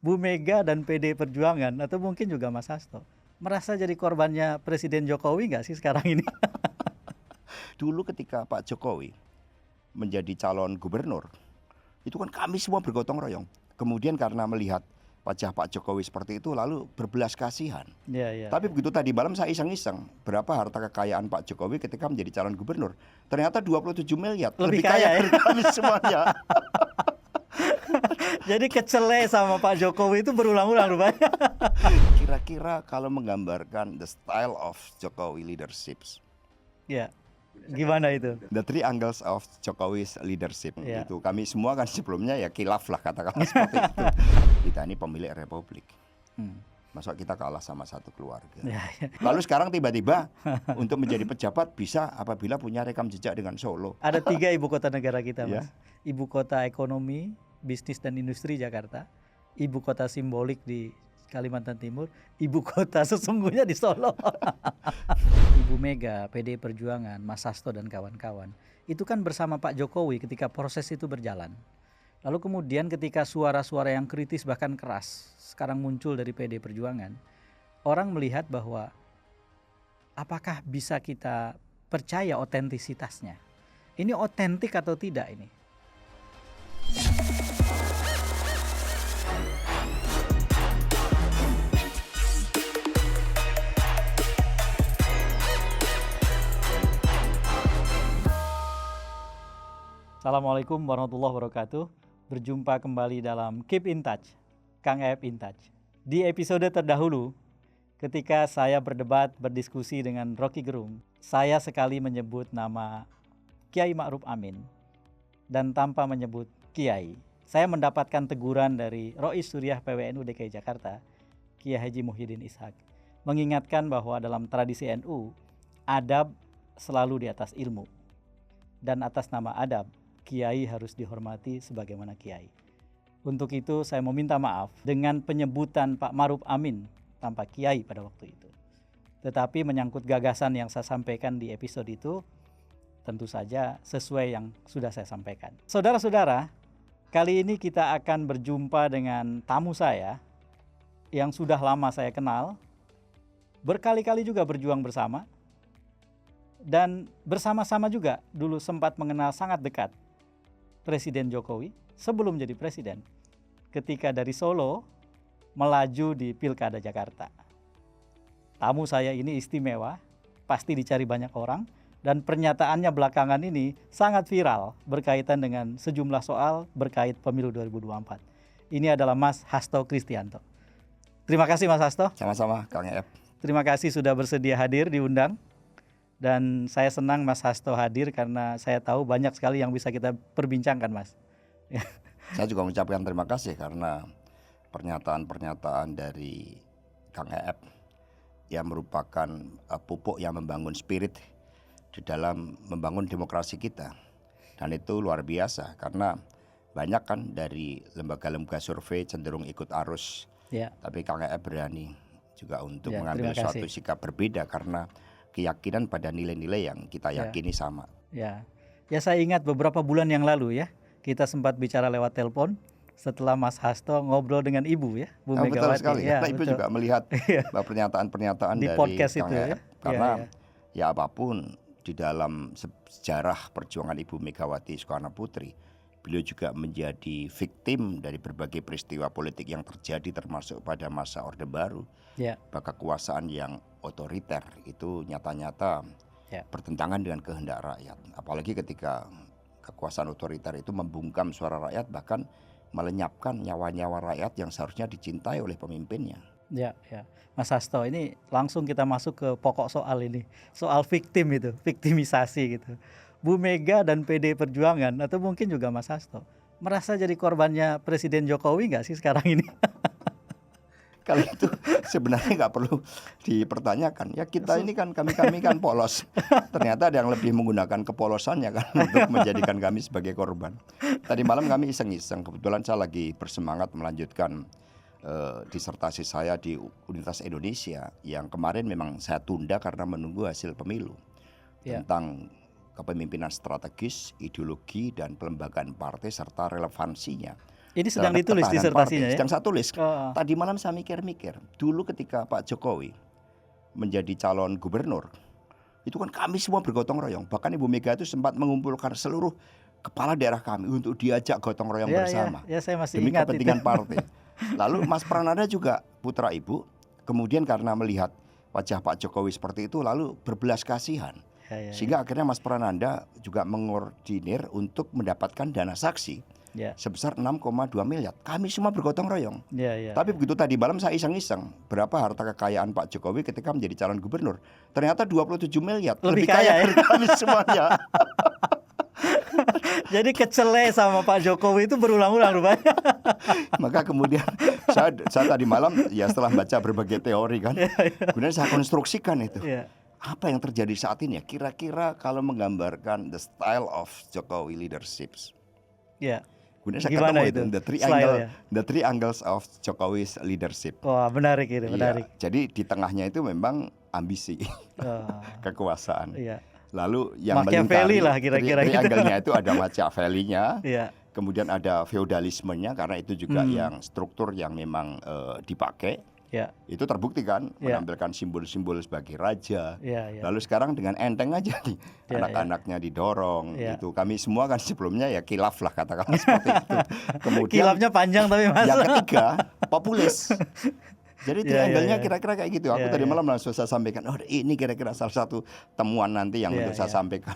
Bu Mega dan PD Perjuangan atau mungkin juga Mas Hasto merasa jadi korbannya Presiden Jokowi nggak sih sekarang ini? Dulu ketika Pak Jokowi menjadi calon gubernur, itu kan kami semua bergotong royong. Kemudian karena melihat wajah Pak Jokowi seperti itu, lalu berbelas kasihan. Tapi begitu tadi malam saya iseng-iseng, berapa harta kekayaan Pak Jokowi ketika menjadi calon gubernur? Ternyata 27 miliar, lebih kaya dari kami semuanya. Jadi kecele sama Pak Jokowi itu berulang-ulang rupanya. Kira-kira kalau menggambarkan the style of Jokowi leadership. Ya, gimana itu? The three angles of Jokowi's leadership. Itu kami semua kan sebelumnya ya khilaf lah katakanlah seperti itu. Kita ini pemilik republik. Masa kita kalah sama satu keluarga. Lalu sekarang tiba-tiba untuk menjadi pejabat bisa apabila punya rekam jejak dengan Solo. Ada 3 ibu kota negara kita, Mas. Ibu kota ekonomi, bisnis dan industri Jakarta, ibu kota simbolik di Kalimantan Timur, ibu kota sesungguhnya di Solo. Ibu Mega, PD Perjuangan, Mas Hasto dan kawan-kawan itu kan bersama Pak Jokowi ketika proses itu berjalan. Lalu kemudian ketika suara-suara yang kritis bahkan keras sekarang muncul dari PD Perjuangan, orang melihat bahwa apakah bisa kita percaya otentisitasnya? Ini otentik atau tidak ini? Assalamualaikum warahmatullahi wabarakatuh. Berjumpa kembali dalam Keep in Touch, Kang Ep in Touch. Di episode terdahulu, ketika saya berdebat berdiskusi dengan Rocky Gerung, saya sekali menyebut nama Kiai Ma'ruf Amin dan tanpa menyebut Kiai. Saya mendapatkan teguran dari Rois Suriah PWNU DKI Jakarta, Kiai Haji Muhyiddin Ishak, mengingatkan bahwa dalam tradisi NU, adab selalu di atas ilmu. Dan atas nama adab, Kiai harus dihormati sebagaimana Kiai. Untuk itu saya meminta maaf dengan penyebutan Pak Ma'ruf Amin tanpa Kiai pada waktu itu. Tetapi menyangkut gagasan yang saya sampaikan di episode itu, tentu saja sesuai yang sudah saya sampaikan. Saudara-saudara, kali ini kita akan berjumpa dengan tamu saya yang sudah lama saya kenal, berkali-kali juga berjuang bersama, dan bersama-sama juga dulu sempat mengenal sangat dekat Presiden Jokowi sebelum jadi presiden, ketika dari Solo melaju di Pilkada Jakarta. Tamu saya ini istimewa, pasti dicari banyak orang, dan pernyataannya belakangan ini sangat viral berkaitan dengan sejumlah soal berkait pemilu 2024. Ini adalah Mas Hasto Kristianto. Terima kasih Mas Hasto. Sama-sama Kang Ep. Terima kasih sudah bersedia hadir diundang. Dan saya senang Mas Hasto hadir karena saya tahu banyak sekali yang bisa kita perbincangkan, Mas. Saya juga mengucapkan terima kasih karena pernyataan-pernyataan dari Kang Ep yang merupakan pupuk yang membangun spirit di dalam membangun demokrasi kita. Dan itu luar biasa karena banyak kan dari lembaga-lembaga survei cenderung ikut arus. Tapi Kang Ep berani juga untuk mengambil suatu sikap berbeda karena keyakinan pada nilai-nilai yang kita yakini sama. Ya, saya ingat beberapa bulan yang lalu ya, kita sempat bicara lewat telepon setelah Mas Hasto ngobrol dengan Ibu ya, Bu Megawati. Betul sekali. Ibu juga melihat pernyataan-pernyataan di dari podcast Kang itu Ep, karena ya apapun di dalam sejarah perjuangan Ibu Megawati Soekarno Putri, beliau juga menjadi victim dari berbagai peristiwa politik yang terjadi termasuk pada masa Orde Baru. Kekuasaan yang otoriter itu nyata-nyata bertentangan dengan kehendak rakyat. Apalagi ketika kekuasaan otoriter itu membungkam suara rakyat, bahkan melenyapkan nyawa-nyawa rakyat yang seharusnya dicintai oleh pemimpinnya. Mas Hasto, ini langsung kita masuk ke pokok soal ini. Soal victim itu, viktimisasi gitu. Bu Mega dan PD Perjuangan atau mungkin juga Mas Hasto merasa jadi korbannya Presiden Jokowi nggak sih sekarang ini? Kalau itu sebenarnya nggak perlu dipertanyakan. Ya kita ini kan kami kan polos. Ternyata ada yang lebih menggunakan kepolosannya kan untuk menjadikan kami sebagai korban. Tadi malam kami iseng-iseng. Kebetulan saya lagi bersemangat melanjutkan disertasi saya di Universitas Indonesia yang kemarin memang saya tunda karena menunggu hasil pemilu tentang kepemimpinan strategis, ideologi dan pelembagaan partai serta relevansinya Ini sedang terhadap ditulis ketahanan disertasinya partai. ya? Sedang saya tulis. Oh. Tadi malam saya mikir-mikir. Dulu ketika Pak Jokowi menjadi calon gubernur, itu kan kami semua bergotong royong. Bahkan Ibu Mega itu sempat mengumpulkan seluruh kepala daerah kami untuk diajak gotong royong bersama. Ya, saya masih demi ingat kepentingan itu. partai. Lalu Mas Prananda juga putra Ibu, kemudian karena melihat wajah Pak Jokowi seperti itu, lalu berbelas kasihan. Sehingga akhirnya Mas Prananda juga mengordinir untuk mendapatkan dana saksi sebesar 6,2 miliar. Kami semua bergotong royong. Tapi begitu tadi malam saya iseng-iseng, berapa harta kekayaan Pak Jokowi ketika menjadi calon gubernur? Ternyata 27 miliar. Lebih kaya dari kami semuanya. Jadi kecele sama Pak Jokowi itu berulang-ulang rupanya. Maka kemudian saya tadi malam ya setelah baca berbagai teori kan, kemudian saya konstruksikan itu. Apa yang terjadi saat ini ya? Kira-kira kalau menggambarkan the style of Jokowi leadership. Kemudian saya ketemu itu the three angles of Jokowi's leadership. Wah, menarik ini, menarik. Jadi di tengahnya itu memang ambisi, kekuasaan. Lalu yang Machiavelli lah kira-kira gitu. Triangle-nya itu ada Machiavelli-nya. Kemudian ada feodalismenya karena itu juga yang struktur yang memang dipakai. Itu terbukti kan menampilkan simbol-simbol sebagai raja. Lalu sekarang dengan enteng aja nih anak-anaknya didorong gitu. Kami semua kan sebelumnya ya kilaf lah katakan seperti itu. Kemudian kilafnya panjang tapi Mas. Yang ketiga populis. Jadi triangle-nya kira-kira kayak gitu. Aku tadi malam langsung saya sampaikan, oh ini kira-kira salah satu temuan nanti yang untuk saya sampaikan.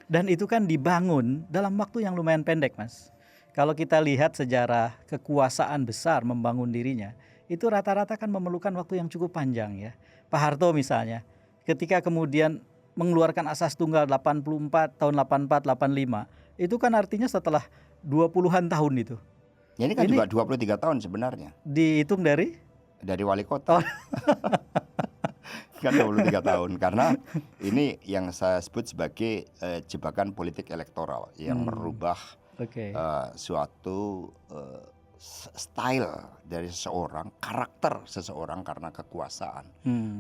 Dan itu kan dibangun dalam waktu yang lumayan pendek, Mas. Kalau kita lihat sejarah kekuasaan besar membangun dirinya, itu rata-rata kan memerlukan waktu yang cukup panjang ya. Pak Harto misalnya, ketika kemudian mengeluarkan asas tunggal 84 tahun 84 85, itu kan artinya setelah 20-an tahun itu. Ini kan juga 23 tahun sebenarnya. Dihitung dari wali kota. Kan 23 tahun karena ini yang saya sebut sebagai jebakan politik elektoral yang merubah suatu style dari seseorang, karakter seseorang karena kekuasaan,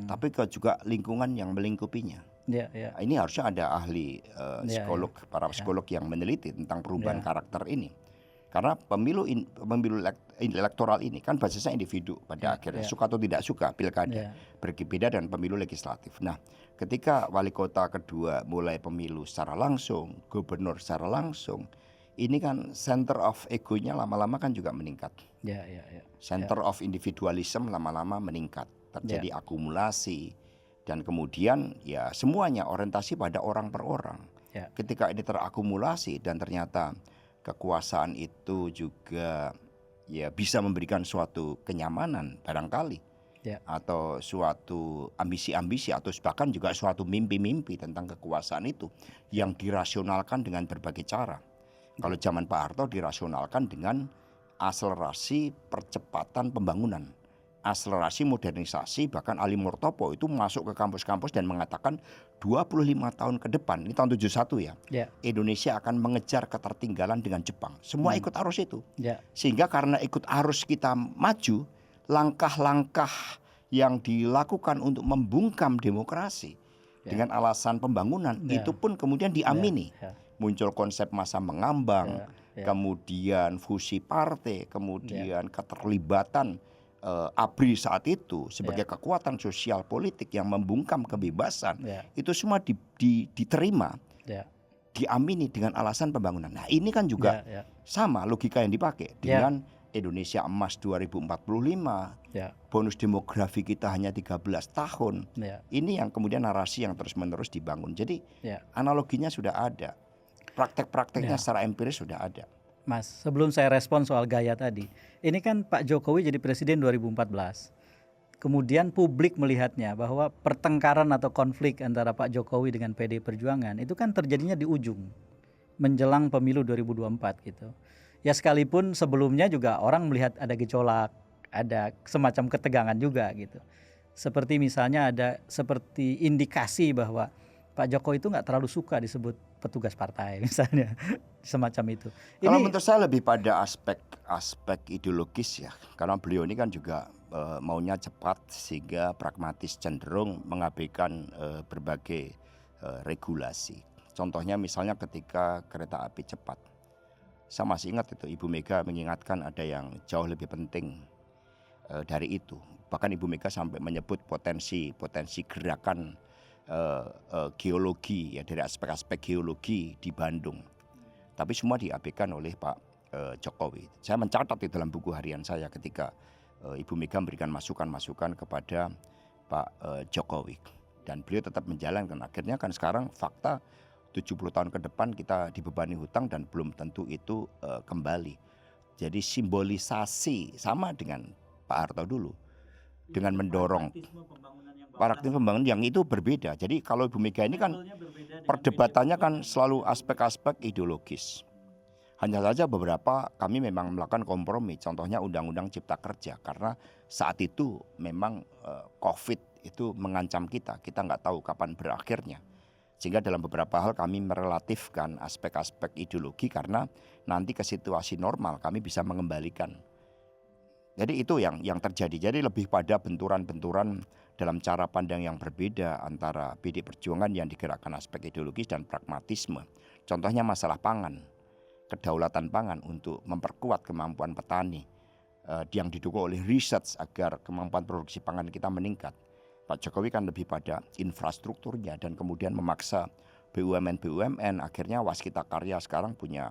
tapi juga lingkungan yang melingkupinya. Ini harusnya ada ahli psikolog, para psikolog yang meneliti tentang perubahan karakter ini. Karena pemilu elektoral ini kan basisnya individu pada akhirnya, suka atau tidak suka pilkada, berbeda dengan pemilu legislatif. Nah, ketika wali kota kedua mulai pemilu secara langsung, gubernur secara langsung, ini kan center of ego-nya lama-lama kan juga meningkat. Center of individualism lama-lama meningkat. Terjadi akumulasi dan kemudian ya semuanya orientasi pada orang per orang. Ketika ini terakumulasi dan ternyata kekuasaan itu juga ya bisa memberikan suatu kenyamanan barangkali. Atau suatu ambisi-ambisi atau bahkan juga suatu mimpi-mimpi tentang kekuasaan itu yang dirasionalkan dengan berbagai cara. Kalau zaman Pak Harto dirasionalkan dengan akselerasi percepatan pembangunan, akselerasi modernisasi, bahkan Ali Murtopo itu masuk ke kampus-kampus dan mengatakan 25 tahun ke depan, ini tahun 71 ya, Indonesia akan mengejar ketertinggalan dengan Jepang. Semua ikut arus itu. Sehingga karena ikut arus kita maju, langkah-langkah yang dilakukan untuk membungkam demokrasi dengan alasan pembangunan itu pun kemudian diamini. Muncul konsep masa mengambang, kemudian fusi partai, kemudian keterlibatan ABRI saat itu sebagai kekuatan sosial politik yang membungkam kebebasan. Itu semua diterima, diamini dengan alasan pembangunan. Nah ini kan juga sama logika yang dipakai dengan Indonesia Emas 2045, bonus demografi kita hanya 13 tahun. Ini yang kemudian narasi yang terus-menerus dibangun. Jadi analoginya sudah ada. Praktek-prakteknya secara empiris sudah ada. Mas, sebelum saya respon soal gaya tadi, ini kan Pak Jokowi jadi presiden 2014. Kemudian publik melihatnya bahwa pertengkaran atau konflik antara Pak Jokowi dengan PD Perjuangan itu kan terjadinya di ujung menjelang pemilu 2024 gitu. Ya sekalipun sebelumnya juga orang melihat ada gejolak, ada semacam ketegangan juga gitu. Seperti misalnya ada seperti indikasi bahwa Pak Jokowi itu nggak terlalu suka disebut petugas partai misalnya, semacam itu. Kalau menurut saya lebih pada aspek ideologis ya, karena beliau ini kan juga maunya cepat sehingga pragmatis, cenderung mengabaikan berbagai regulasi. Contohnya misalnya ketika kereta api cepat, Saya masih ingat itu Ibu Mega mengingatkan ada yang jauh lebih penting dari itu. Bahkan Ibu Mega sampai menyebut potensi gerakan geologi ya, dari aspek-aspek geologi di Bandung. Tapi semua diabaikan oleh Pak Jokowi. Saya mencatat di dalam buku harian saya ketika Ibu Mega memberikan masukan-masukan kepada Pak Jokowi. Dan beliau tetap menjalankan. Akhirnya kan sekarang fakta 70 tahun ke depan kita dibebani hutang dan belum tentu itu kembali. Jadi simbolisasi sama dengan Pak Harto dulu. Dengan mendorong paradigma pembangunan yang itu berbeda. Jadi kalau Ibu Mega ini kan perdebatannya kan selalu aspek-aspek ideologis. Hanya saja beberapa kami memang melakukan kompromi. Contohnya Undang-Undang Cipta Kerja. Karena saat itu memang COVID itu mengancam kita. Kita nggak tahu kapan berakhirnya. Sehingga dalam beberapa hal kami merelatifkan aspek-aspek ideologi karena nanti ke situasi normal kami bisa mengembalikan. Jadi itu yang terjadi. Jadi lebih pada benturan-benturan dalam cara pandang yang berbeda antara PD Perjuangan yang digerakkan aspek ideologis dan pragmatisme. Contohnya masalah pangan, kedaulatan pangan untuk memperkuat kemampuan petani yang didukung oleh riset agar kemampuan produksi pangan kita meningkat. Pak Jokowi kan lebih pada infrastrukturnya dan kemudian memaksa BUMN akhirnya Waskita Karya sekarang punya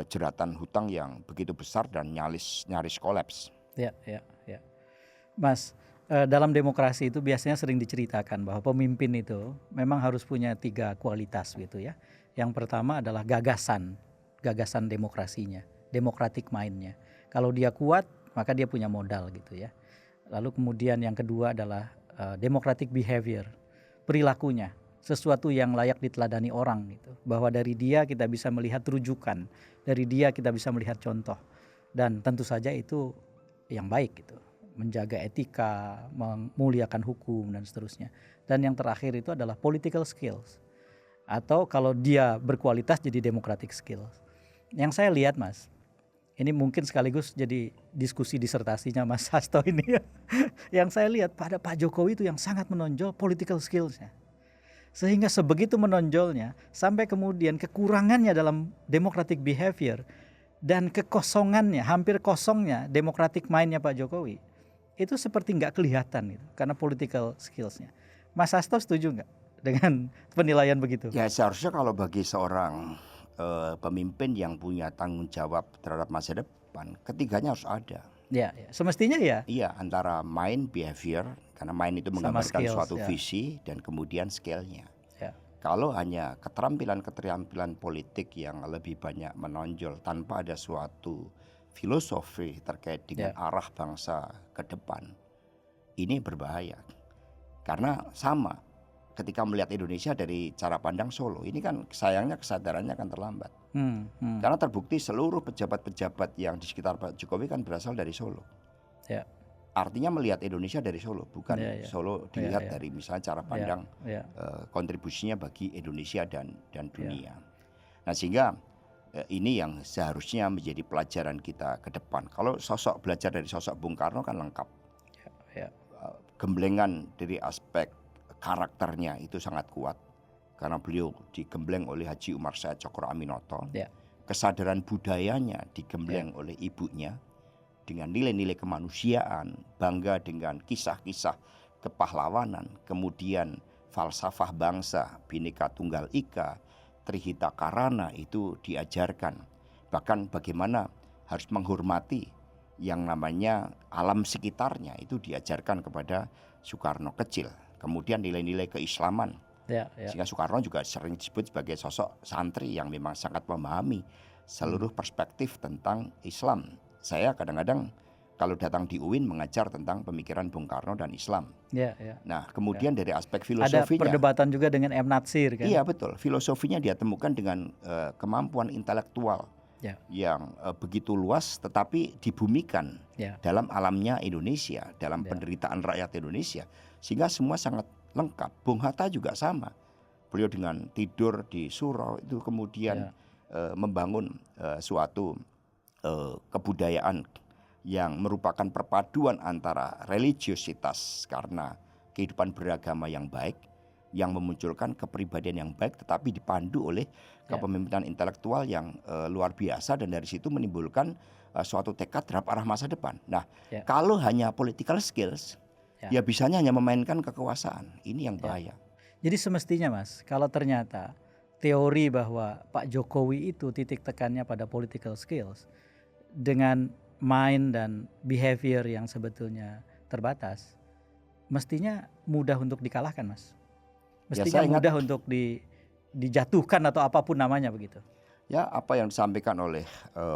jeratan hutang yang begitu besar dan nyaris kolaps. Ya. Mas, dalam demokrasi itu biasanya sering diceritakan bahwa pemimpin itu memang harus punya 3 kualitas gitu ya. Yang pertama adalah gagasan demokrasinya, democratic mind-nya. Kalau dia kuat, maka dia punya modal gitu ya. Lalu kemudian yang kedua adalah democratic behavior, perilakunya, sesuatu yang layak diteladani orang gitu. Bahwa dari dia kita bisa melihat rujukan, dari dia kita bisa melihat contoh. Dan tentu saja itu yang baik gitu, menjaga etika, memuliakan hukum dan seterusnya. Dan yang terakhir itu adalah political skills, atau kalau dia berkualitas jadi democratic skills. Yang saya lihat Mas, ini mungkin sekaligus jadi diskusi disertasinya Mas Hasto ini ya. Yang saya lihat pada Pak Jokowi itu yang sangat menonjol political skills-nya. Sehingga sebegitu menonjolnya sampai kemudian kekurangannya dalam democratic behavior dan kekosongannya, hampir kosongnya democratic mind-nya Pak Jokowi itu seperti nggak kelihatan gitu, karena political skills-nya. Mas Hasto setuju nggak dengan penilaian begitu? Ya seharusnya kalau bagi seorang pemimpin yang punya tanggung jawab terhadap masa depan, ketiganya harus ada. Ya, semestinya ya. Iya, antara mind, behavior, karena mind itu menggambarkan skills, suatu visi dan kemudian skill-nya. Ya. Kalau hanya keterampilan politik yang lebih banyak menonjol tanpa ada suatu filosofi terkait dengan arah bangsa ke depan, ini berbahaya. Karena sama ketika melihat Indonesia dari cara pandang Solo, ini kan sayangnya kesadarannya akan terlambat. Karena terbukti seluruh pejabat-pejabat yang di sekitar Pak Jokowi kan berasal dari Solo. Ya. Artinya melihat Indonesia dari Solo, bukan Solo dilihat dari misalnya cara pandang kontribusinya bagi Indonesia dan dunia. Nah sehingga ini yang seharusnya menjadi pelajaran kita ke depan. Kalau belajar dari sosok Bung Karno kan lengkap. Gemblengan dari aspek karakternya itu sangat kuat karena beliau digembleng oleh Haji Umar Said Cokro Aminoto. Kesadaran budayanya digembleng oleh ibunya dengan nilai-nilai kemanusiaan, bangga dengan kisah-kisah kepahlawanan, kemudian falsafah bangsa, Bhinneka Tunggal Ika, Trihita Karana itu diajarkan. Bahkan bagaimana harus menghormati yang namanya alam sekitarnya itu diajarkan kepada Soekarno kecil. Kemudian nilai-nilai keislaman. Sehingga Soekarno juga sering disebut sebagai sosok santri yang memang sangat memahami seluruh perspektif tentang Islam. Saya kadang-kadang kalau datang di UIN mengajar tentang pemikiran Bung Karno dan Islam. Nah, kemudian dari aspek filosofinya ada perdebatan juga dengan M. Natsir kan? Iya betul, filosofinya dia temukan dengan kemampuan intelektual yang begitu luas, tetapi dibumikan dalam alamnya Indonesia, dalam penderitaan rakyat Indonesia, sehingga semua sangat lengkap. Bung Hatta juga sama, beliau dengan tidur di surau itu kemudian membangun suatu kebudayaan yang merupakan perpaduan antara religiositas karena kehidupan beragama yang baik, yang memunculkan kepribadian yang baik tetapi dipandu oleh kepemimpinan intelektual yang luar biasa, dan dari situ menimbulkan suatu tekad terhadap arah masa depan. Nah, kalau hanya political skills, ya bisanya hanya memainkan kekuasaan. Ini yang bahaya. Jadi semestinya Mas, kalau ternyata teori bahwa Pak Jokowi itu titik tekannya pada political skills dengan mind dan behavior yang sebetulnya terbatas, mestinya mudah untuk dikalahkan Mas. Mestinya mudah untuk dijatuhkan atau apapun namanya begitu. Ya, apa yang disampaikan oleh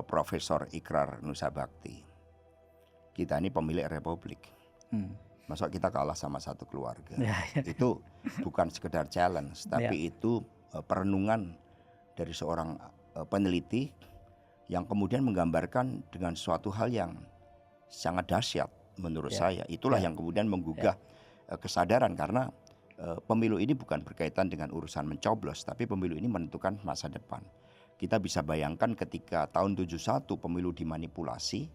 Profesor Ikrar Nusa Bakti. Kita ini pemilik republik. Masa kita kalah sama satu keluarga. Itu bukan sekedar challenge, tapi itu perenungan dari seorang peneliti yang kemudian menggambarkan dengan suatu hal yang sangat dahsyat menurut saya. Itulah yang kemudian menggugah kesadaran, karena pemilu ini bukan berkaitan dengan urusan mencoblos, tapi pemilu ini menentukan masa depan. Kita bisa bayangkan ketika tahun 71 pemilu dimanipulasi,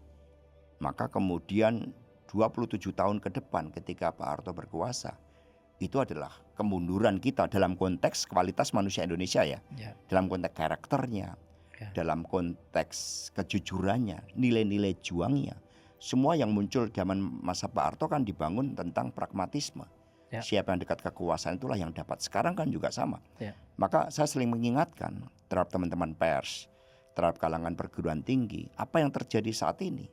maka kemudian 27 tahun ke depan ketika Pak Harto berkuasa, itu adalah kemunduran kita dalam konteks kualitas manusia Indonesia dalam konteks karakternya, dalam konteks kejujurannya, nilai-nilai juangnya. Semua yang muncul zaman masa Pak Harto kan dibangun tentang pragmatisme. Siapa yang dekat kekuasaan itulah yang dapat. Sekarang kan juga sama. Maka saya sering mengingatkan terhadap teman-teman pers, terhadap kalangan perguruan tinggi, apa yang terjadi saat ini.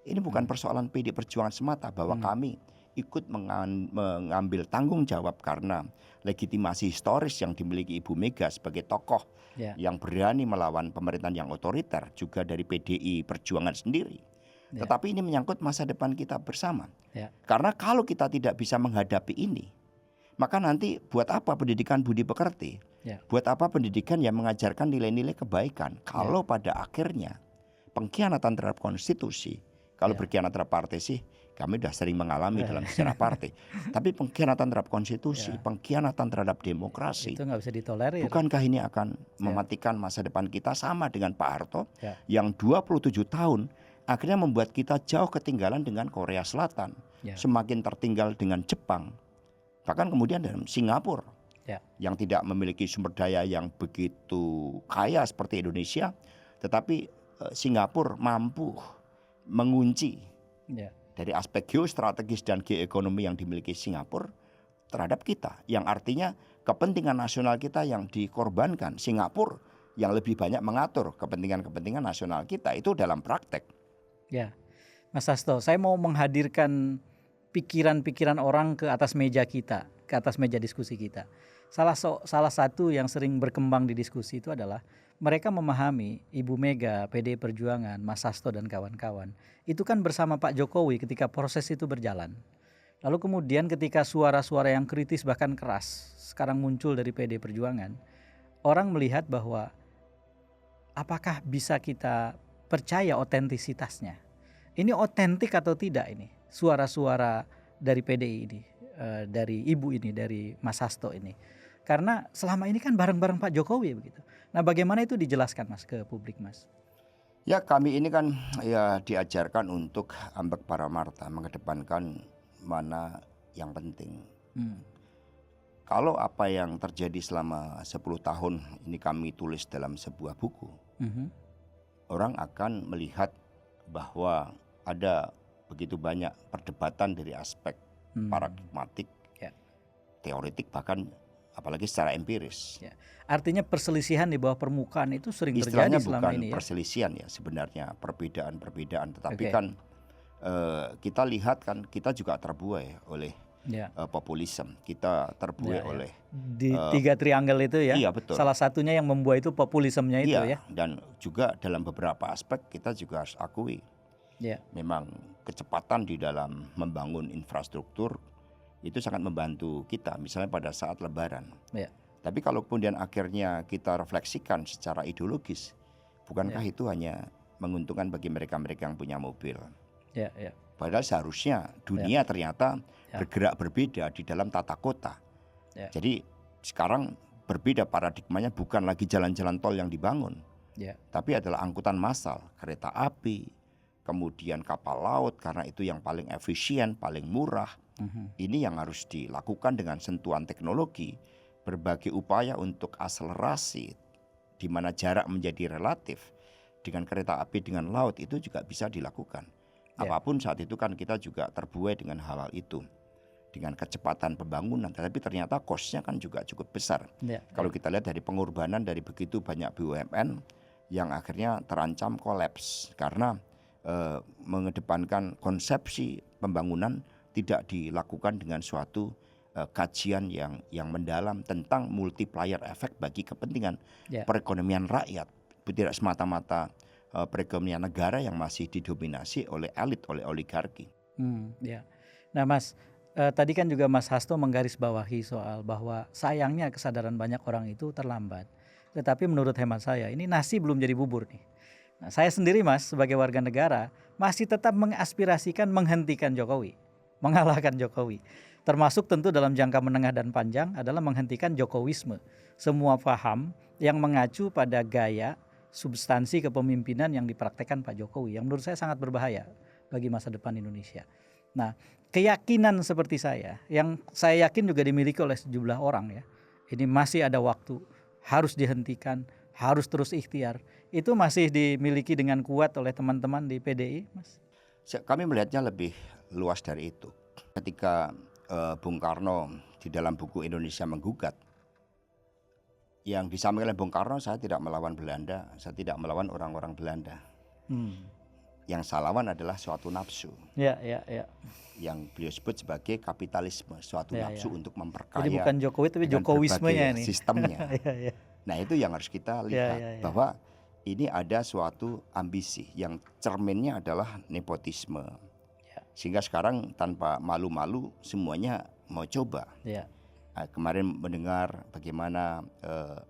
Ini bukan persoalan PD Perjuangan semata, bahwa kami ikut mengambil tanggung jawab karena legitimasi historis yang dimiliki Ibu Mega sebagai tokoh yang berani melawan pemerintahan yang otoriter, juga dari PDI Perjuangan sendiri. Tetapi ini menyangkut masa depan kita bersama. Karena kalau kita tidak bisa menghadapi ini, maka nanti buat apa pendidikan budi pekerti? Buat apa pendidikan yang mengajarkan nilai-nilai kebaikan? Kalau pada akhirnya pengkhianatan terhadap konstitusi, kalau berkhianat terhadap partai sih kami sudah sering mengalami dalam sejarah partai. Tapi pengkhianatan terhadap konstitusi, pengkhianatan terhadap demokrasi, itu nggak bisa ditolerir. Bukankah ini akan mematikan masa depan kita, sama dengan Pak Harto yang 27 tahun akhirnya membuat kita jauh ketinggalan dengan Korea Selatan, semakin tertinggal dengan Jepang, bahkan kemudian dengan Singapura yang tidak memiliki sumber daya yang begitu kaya seperti Indonesia, tetapi Singapura mampu mengunci dari aspek geostrategis dan geoekonomi yang dimiliki Singapura terhadap kita, yang artinya kepentingan nasional kita yang dikorbankan. Singapura yang lebih banyak mengatur kepentingan-kepentingan nasional kita, itu dalam praktek. Mas Hasto, saya mau menghadirkan pikiran-pikiran orang ke atas meja kita, ke atas meja diskusi kita. Salah satu yang sering berkembang di diskusi itu adalah mereka memahami Ibu Mega, PDI Perjuangan, Mas Hasto dan kawan-kawan itu kan bersama Pak Jokowi ketika proses itu berjalan. Lalu kemudian ketika suara-suara yang kritis bahkan keras sekarang muncul dari PDI Perjuangan, orang melihat bahwa apakah bisa kita percaya otentisitasnya? Ini otentik atau tidak ini suara-suara dari PDI ini, dari Ibu ini, dari Mas Hasto ini? Karena selama ini kan bareng-bareng Pak Jokowi begitu. Nah, bagaimana itu dijelaskan Mas ke publik, Mas? Ya, kami ini kan diajarkan untuk ambek paramarta, mengedepankan mana yang penting. Kalau apa yang terjadi selama 10 tahun ini kami tulis dalam sebuah buku, orang akan melihat bahwa ada begitu banyak perdebatan dari aspek paradigmatik, teoretik, bahkan apalagi secara empiris. Artinya perselisihan di bawah permukaan itu sering terjadi selama ini. Bukan perselisihan ya sebenarnya, perbedaan-perbedaan. Tetapi kan kita lihat kan kita juga terbuai oleh populisme. Kita terbuai oleh di tiga triangle itu ya. Iya, betul. Salah satunya yang membuai itu populismenya itu ya. Dan juga dalam beberapa aspek kita juga harus akui. Memang kecepatan di dalam membangun infrastruktur itu sangat membantu kita, misalnya pada saat Lebaran. Tapi kalau kemudian akhirnya kita refleksikan secara ideologis, bukankah itu hanya menguntungkan bagi mereka-mereka yang punya mobil? Padahal seharusnya dunia ternyata bergerak berbeda di dalam tata kota. Jadi sekarang berbeda paradigmanya, bukan lagi jalan-jalan tol yang dibangun, tapi adalah angkutan massal, kereta api, kemudian kapal laut, karena itu yang paling efisien, paling murah. Ini yang harus dilakukan dengan sentuhan teknologi berbagai upaya untuk akselerasi di mana jarak menjadi relatif dengan kereta api dengan laut itu juga bisa dilakukan. Apapun saat itu kan kita juga terbuai dengan hal-hal itu, dengan kecepatan pembangunan, tetapi ternyata cost-nya kan juga cukup besar. Kalau kita lihat dari pengorbanan dari begitu banyak BUMN yang akhirnya terancam kolaps karena mengedepankan konsepsi pembangunan tidak dilakukan dengan suatu kajian yang mendalam tentang multiplier effect bagi kepentingan perekonomian rakyat, tidak semata-mata perekonomian negara yang masih didominasi oleh elit, oleh oligarki. Nah Mas, tadi kan juga Mas Hasto menggarisbawahi soal bahwa sayangnya kesadaran banyak orang itu terlambat. Tetapi menurut hemat saya ini nasi belum jadi bubur nih. Nah, saya sendiri Mas sebagai warga negara masih tetap mengaspirasikan menghentikan Jokowi, mengalahkan Jokowi. Termasuk tentu dalam jangka menengah dan panjang adalah menghentikan Jokowisme. Semua paham yang mengacu pada gaya substansi kepemimpinan yang dipraktekkan Pak Jokowi yang menurut saya sangat berbahaya bagi masa depan Indonesia. Nah, keyakinan seperti saya yang saya yakin juga dimiliki oleh sejumlah orang ya. Ini masih ada waktu, harus dihentikan, harus terus ikhtiar. Itu masih dimiliki dengan kuat oleh teman-teman di PDI, Mas? Kami melihatnya lebih luas dari itu. Ketika Bung Karno di dalam buku Indonesia Menggugat, yang disampaikan oleh Bung Karno, saya tidak melawan Belanda, saya tidak melawan orang-orang Belanda. Yang saya lawan adalah suatu nafsu. Yang beliau sebut sebagai kapitalisme, suatu nafsu untuk memperkaya. Jadi bukan Jokowi tapi Jokowismenya ini. Sistemnya. Nah itu yang harus kita lihat bahwa ini ada suatu ambisi yang cerminnya adalah nepotisme. Sehingga sekarang tanpa malu-malu semuanya mau coba. Kemarin mendengar bagaimana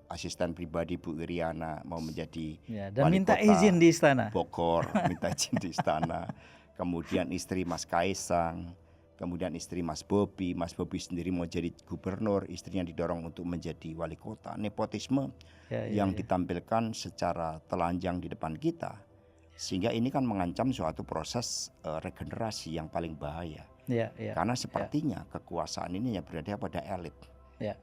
asisten pribadi Bu Iriana mau menjadi dan wali minta kota izin di istana Bogor, minta izin di istana. Kemudian istri Mas Kaisang, kemudian istri Mas Bobi sendiri mau jadi gubernur, istrinya didorong untuk menjadi wali kota. Nepotisme yang ditampilkan secara telanjang di depan kita, sehingga ini kan mengancam suatu proses regenerasi yang paling bahaya. Karena sepertinya kekuasaan ini hanya berada pada elit.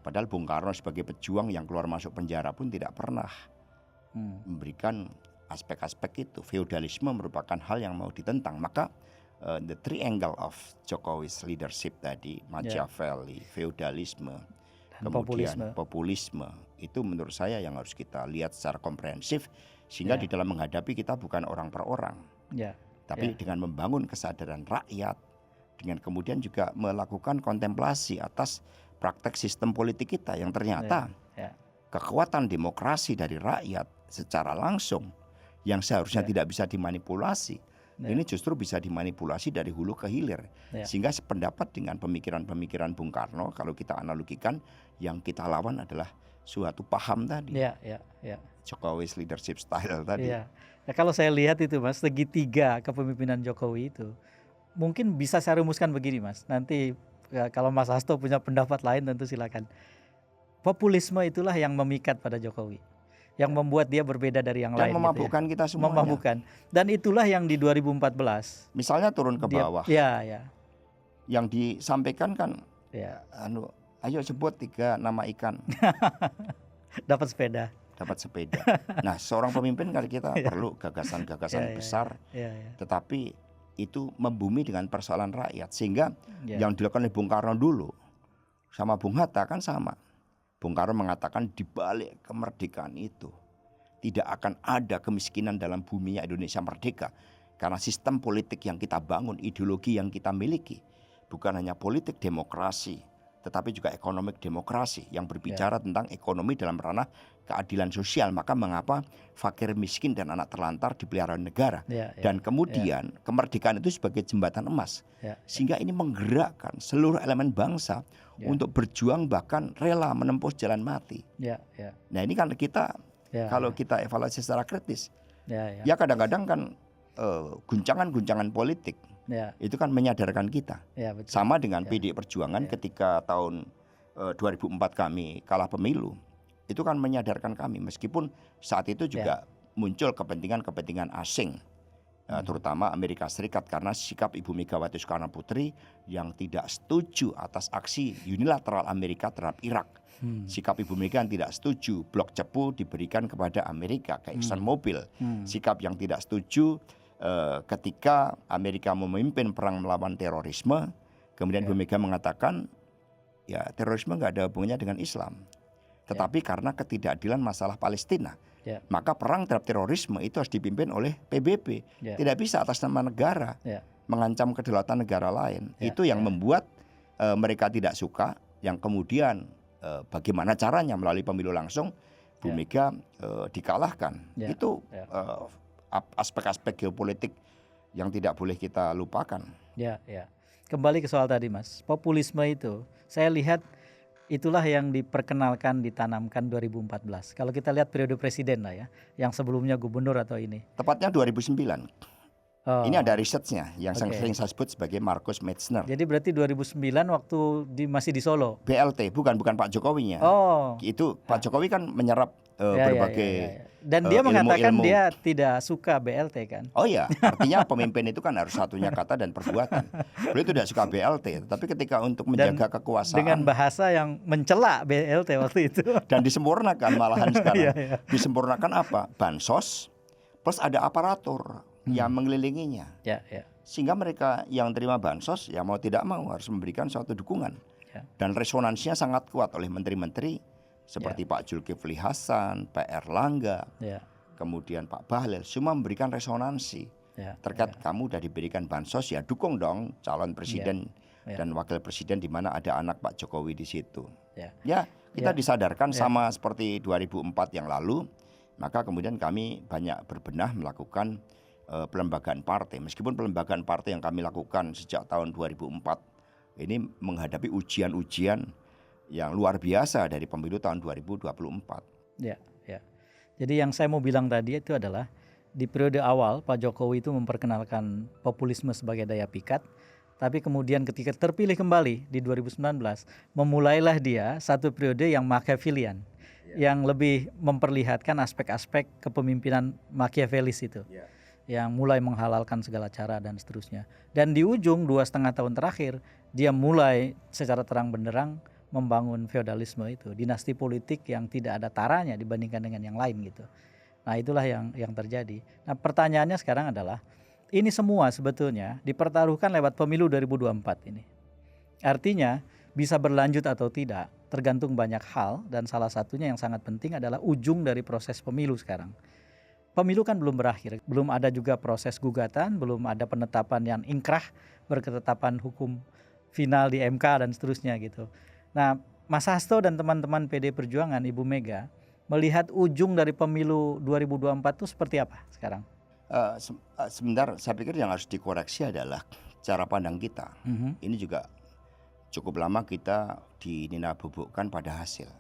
Padahal Bung Karno sebagai pejuang yang keluar masuk penjara pun tidak pernah memberikan aspek-aspek itu. Feodalisme merupakan hal yang mau ditentang. Maka the triangle of Jokowi's leadership tadi, Machiavelli, feodalisme, dan kemudian populisme, itu menurut saya yang harus kita lihat secara komprehensif. Sehingga di dalam menghadapi kita bukan orang per orang, tapi dengan membangun kesadaran rakyat, dengan kemudian juga melakukan kontemplasi atas praktek sistem politik kita yang ternyata kekuatan demokrasi dari rakyat secara langsung yang seharusnya tidak bisa dimanipulasi, ini justru bisa dimanipulasi dari hulu ke hilir. Sehingga sependapat dengan pemikiran-pemikiran Bung Karno, kalau kita analogikan, yang kita lawan adalah suatu paham tadi, Jokowi's leadership style tadi. Nah, kalau saya lihat itu Mas, segitiga kepemimpinan Jokowi itu mungkin bisa saya rumuskan begini Mas. Nanti kalau Mas Hasto punya pendapat lain tentu silakan. Populisme itulah yang memikat pada Jokowi, yang membuat dia berbeda dari yang lain. Dan memabukkan kita semuanya. Memabukkan. Dan itulah yang di 2014. Misalnya turun ke bawah. Yang disampaikan kan, ayo sebut 3 nama ikan. Dapat sepeda. Nah, seorang pemimpin kali kita perlu gagasan-gagasan besar, tetapi itu membumi dengan persoalan rakyat. Sehingga yang dilakukan oleh Bung Karno dulu sama Bung Hatta kan sama. Bung Karno mengatakan di balik kemerdekaan itu tidak akan ada kemiskinan dalam buminya Indonesia merdeka. Karena sistem politik yang kita bangun, ideologi yang kita miliki, bukan hanya politik demokrasi, tetapi juga ekonomi demokrasi yang berbicara tentang ekonomi dalam ranah keadilan sosial. Maka mengapa fakir miskin dan anak terlantar dipelihara negara. Dan kemudian kemerdekaan itu sebagai jembatan emas. Sehingga ini menggerakkan seluruh elemen bangsa untuk berjuang, bahkan rela menempuh jalan mati. Nah ini kan kita kalau kita evaluasi secara kritis, ya kadang-kadang kan guncangan-guncangan politik itu kan menyadarkan kita. Sama dengan PDI Perjuangan ketika tahun 2004 kami kalah pemilu, itu kan menyadarkan kami, meskipun saat itu juga muncul kepentingan-kepentingan asing terutama Amerika Serikat, karena sikap Ibu Megawati Soekarno Putri yang tidak setuju atas aksi unilateral Amerika terhadap Irak. Sikap Ibu Mega yang tidak setuju blok cepu diberikan kepada Amerika ke ExxonMobil. Sikap yang tidak setuju ketika Amerika memimpin perang melawan terorisme, kemudian Ibu Mega mengatakan ya terorisme nggak ada hubungannya dengan Islam, tetapi karena ketidakadilan masalah Palestina, maka perang terhadap terorisme itu harus dipimpin oleh PBB, tidak bisa atas nama negara mengancam kedaulatan negara lain. Itu yang membuat mereka tidak suka, yang kemudian bagaimana caranya melalui pemilu langsung Bu Mega dikalahkan. Itu aspek-aspek geopolitik yang tidak boleh kita lupakan. Kembali ke soal tadi Mas, populisme itu saya lihat itulah yang diperkenalkan, ditanamkan 2014. Kalau kita lihat periode presiden lah ya, yang sebelumnya gubernur atau ini. Tepatnya 2009. Ini ada risetnya yang sering saya sebut sebagai Markus Metzner. Jadi berarti 2009 waktu masih di Solo. BLT, bukan Pak Jokowinya. Itu Pak Jokowi kan menyerap berbagai dan dia mengatakan dia tidak suka BLT kan. Oh iya, artinya pemimpin itu kan harus satunya kata dan perbuatan. Beliau tidak suka BLT, tapi ketika untuk menjaga kekuasaan dengan bahasa yang mencela BLT waktu itu. Dan disempurnakan malahan sekarang. Disempurnakan apa? Bansos plus ada aparatur yang mengelilinginya. Sehingga mereka yang terima bansos ya mau tidak mau harus memberikan suatu dukungan. Dan resonansinya sangat kuat oleh menteri-menteri seperti Pak Zulkifli Hasan, Pak Erlangga, kemudian Pak Bahlil, semua memberikan resonansi terkait kamu sudah diberikan bansos ya dukung dong calon presiden dan wakil presiden di mana ada anak Pak Jokowi di situ. Kita disadarkan sama seperti 2004 yang lalu, maka kemudian kami banyak berbenah melakukan pelembagaan partai. Meskipun pelembagaan partai yang kami lakukan sejak tahun 2004 ini menghadapi ujian-ujian yang luar biasa dari pemilu tahun 2024. Jadi yang saya mau bilang tadi itu adalah di periode awal Pak Jokowi itu memperkenalkan populisme sebagai daya pikat, tapi kemudian ketika terpilih kembali di 2019 memulailah dia satu periode yang Machiavellian, yang lebih memperlihatkan aspek-aspek kepemimpinan Machiavellis itu, yang mulai menghalalkan segala cara dan seterusnya. Dan di ujung 2,5 tahun terakhir dia mulai secara terang benderang membangun feodalisme itu, dinasti politik yang tidak ada taranya dibandingkan dengan yang lain gitu. Nah itulah yang terjadi. Nah pertanyaannya sekarang adalah ini semua sebetulnya dipertaruhkan lewat pemilu 2024 ini. Artinya bisa berlanjut atau tidak tergantung banyak hal, dan salah satunya yang sangat penting adalah ujung dari proses pemilu sekarang. Pemilu kan belum berakhir, belum ada juga proses gugatan, belum ada penetapan yang ingkrah, berketetapan hukum final di MK dan seterusnya gitu. Nah, Mas Hasto dan teman-teman PD Perjuangan, Ibu Mega, melihat ujung dari pemilu 2024 itu seperti apa sekarang? Sebentar, saya pikir yang harus dikoreksi adalah cara pandang kita. Ini juga cukup lama kita dinabubukkan pada hasil.